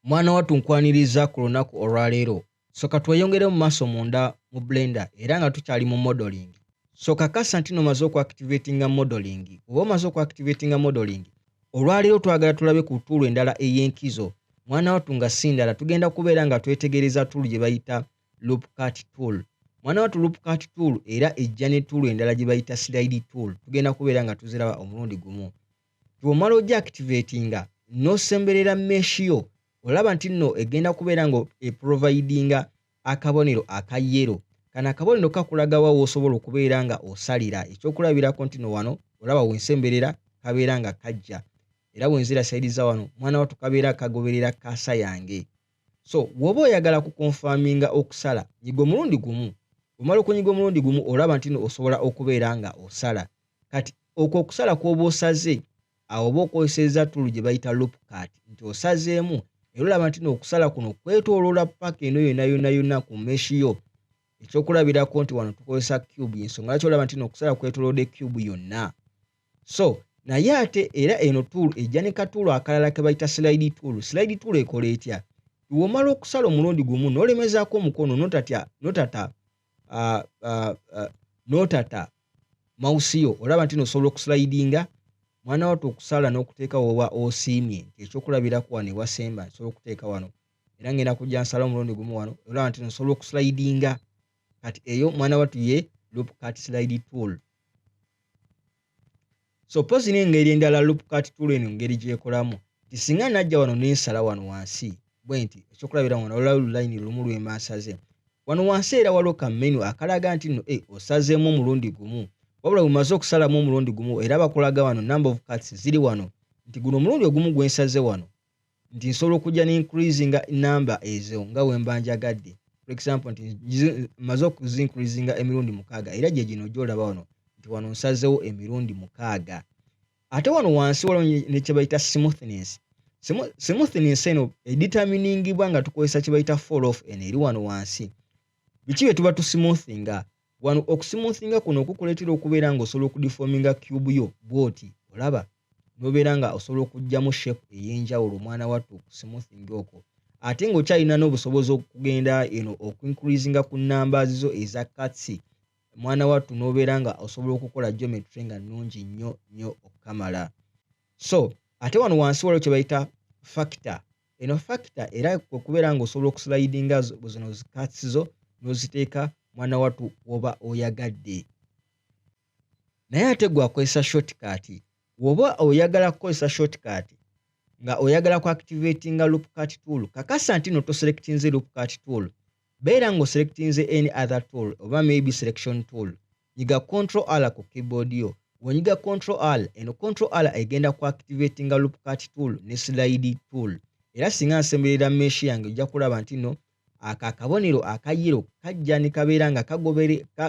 Mwana wattu nkwaniriza ku lunaku olwaleero. Soka tweyongere mu maaso munda mu blender era nga tukyali mu modeling. So kakasa nti nomaze okuactivatinga modeling. Oba omaze okuactivatinga modeling, olwaleero twagala tulabe ku tool endala ey'enkizo. Mwana wattu nga si ndala tugenda kubeera nga twetegereza tool gye bayita loop cut tool. Mwana wattu loop cut tool era ejja ne tool endala gye bayita slide tool. Tugenda kubeera nga tuziraba omulundi gumu. Bw'omala ogiactivatinga n'osemberera mesh yo, olaba nti nno egenda kubeera nga eprovidinga akabonero aka yellow. Kano akabonero kakulaga wa w'osobola okubeera nga osalira. Ekyokulabirako nti no wano olaba wensemberera kabeera nga kajja. Era bwenzira side za wano mwana wattu kabeera kagoberera kasa yange. So bw'oba oyagala kukonfaminga okusala, nyiga omulundi gumu. Omala okunyiga omulundi gumu olaba nti no osobola okubeera nga osala. Kati okwo okusala kw'oba osaze, awo oba okozesezza tool gye bayita loop cut nti osazeemu era olaba nti okusala kuno kwetooloola paka eno yonna ku mesh yo. Ekyokulabirako nti wano tukozesa cube, ensonga lwaki olaba nti okusala kwetoolodde cube yonna. So naye ate era eno tool ejja ne katuulo akalala ke bayita slide tool. Slide tool ekola etya? Bw'omala okusala omulundi gumu n'olemezaako omukono n'otata mouse yo, olaba nti osobola okuslidinga mwana wattu okusala n'okuteeka woba osiimye. Ekyokulabirako wano ewasemba nsobola okuteeka wano era ngenda kujja nsala omulundi gumu wano, olaba nti nsobola okuslidinga. Kati eyo mwana wattu ye loop cut slide tool. So pozi n'engeri endala loop cut tool eno ngeri gyekolamu. Singa najja wano n'ensala wano wansi bwe nti, ekyokulabira wano olaba line lumu lw'emaasaze. Wano wansi era waliwo ka menu akalaga nti nno osazeemu omulundi gumu. Wabula bumaze okusalamu omulundi gumu era bakulaga wano number of cuts ziri wano nti guno omulundi ogumu gwensaze wano nti nsobola okujja ne increasinga number ezo nga wemba njagadde. For example nti maze okuzincreasinga emirundi 6 era gye gino gyolaba wano nti wano nsazeewo emirundi 6. Ate wano wansi waliwo ne kye bayita smoothness. Smoothness eno determiningibwa nga tukozesa kye bayita fall off eno eri wano wansi. Biki bye tuba tusimuthinga? Wano okusimuthinga kuno okukuleetera okubeera nga osobola okudeforminga cube yo bw'oti, olaba n'obeera nga osobola okugyamu shape ey'enjawulo mwana wattu okusimuthinga okwo. Ate ng'okyalina n'obusobozi okugenda eno okuincreasinga ku numbers zo eza cuts, mwana wattu n'obeera nga osobola okukola geometry nga nnungi nnyo okukamala. So ate wano wansi waliwo kye bayita factor. Eno factor era okubeera nga osobola okuslidinga zino cuts zo n'oziteeka mwana wattu oba oyagadde. Naye ate gwakozesa shortcut. Woba oyagala kukozesa shortcut nga oyagala ku activatinga loop cut tool, kakasa nti no toselectinze loop cut tool, beera nga oselectinze any other tool oba maybe selection tool. Nyiga control R ku keyboard yo. Wonyiga control R, eno control R egenda ku activatinga loop cut tool ne slide tool. Era singa nsemberera mesh yange ojja kulaba nti no akabonero akayiro kajja ne kabeera nga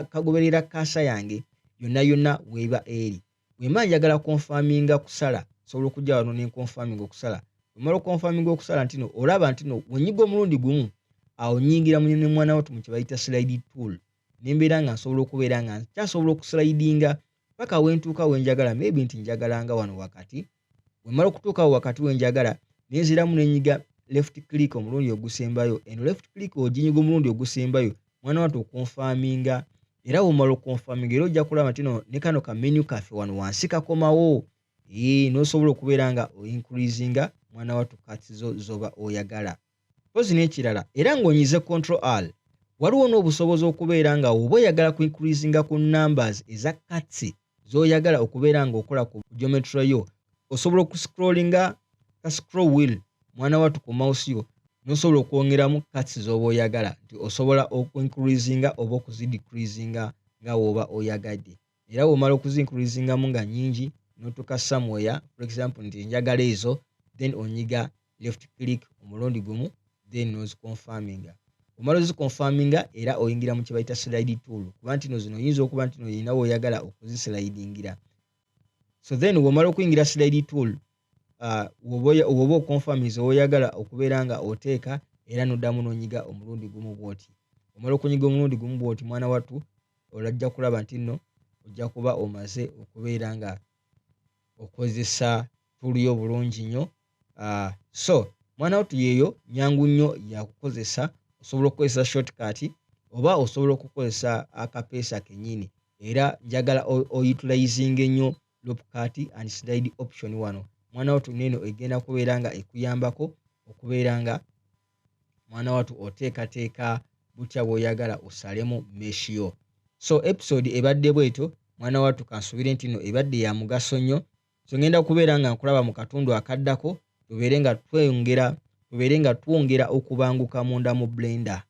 kagoberera kasa yange yonna weba eri. Bwemba njagala confirminga kusala, sobola okujja wano ne confirminga okusala. Omala okonfirminga okusala nti no olaba nti no wenyiga omulundi gumu, awo nyingira ne mwana wattu mu kye bayita slide tool. Nembeera nga nsobola okubeera nga nkyasobola okuslidinga paka wentuuka wenjagala, maybe nti njagalanga wano wakati. Bwemala okutuuka wakati wenjagala nenziramu nenyiga left click omulundi ogusembayo. Eno left click oginyiga omulundi ogusembayo mwana wattu okonfirminga. Era omala okonfirminga era ojja kulaba nti no ne kano ka menu kaffe wano wansi kakomawo. N'osobola okubeera nga increasinga mwana wattu cuts zoba oyagala. Pozi n'ekirala era ng'onyize control R, waliwo n'obusobozi okubeera nga oba oyagala ku increasinga ku numbers eza cuts z'oyagala okubeera nga okola ku geometry yo, osobola okuscrollinga ka scroll wheel mwana wattu ku mouse yo n'osobola okwongeramu cuts z'oba oyagala nti osobola okuincreasinga oba okuzidecreasinga nga woba oyagadde. Era bw'omala okuzincreasingamu nga nnyingi n'otuuka somewhere, for example nti njagala ezo, then onyiga left click omulundi gumu, then n'oziconfirminga. Omala oziconfirminga era oyingira mu kye bayita slide tool, kuba nti no zino oyinza okuba nti no oyina woyagala okuzislidingira. So then bw'omala okuyingira slide tool, woba okonfirmiza woyagala okubeera nga oteeka era n'oddamu n'onyiga omulundi gumu bw'oti. Omala okunyiga omulundi gumu bw'oti mwana wattu olajja kulaba nti nno ojja kuba omaze okubeera nga okozesa tool yo bulungi nnyo. So mwana wattu yeeyo nyangu nnyo yakukozesa. Osobola okukozesa shortcut oba osobola okukozesa akapeesa kennyini, era njagala utilizing ennyo loopcut and slide option wano. Mwana wattu neno egenda kubeera nga ekuyambako okubeera nga mwana wattu oteekateeka butya bw'oyagala osalemu mesh yo. So episode ebadde bwetyo mwana wattu, kansuubire nti no ebadde ya mugaso nnyo. So ngenda kubeera nga nkulaba mu katundu akaddako, tubeere nga twongera okubanguka munda mu blender.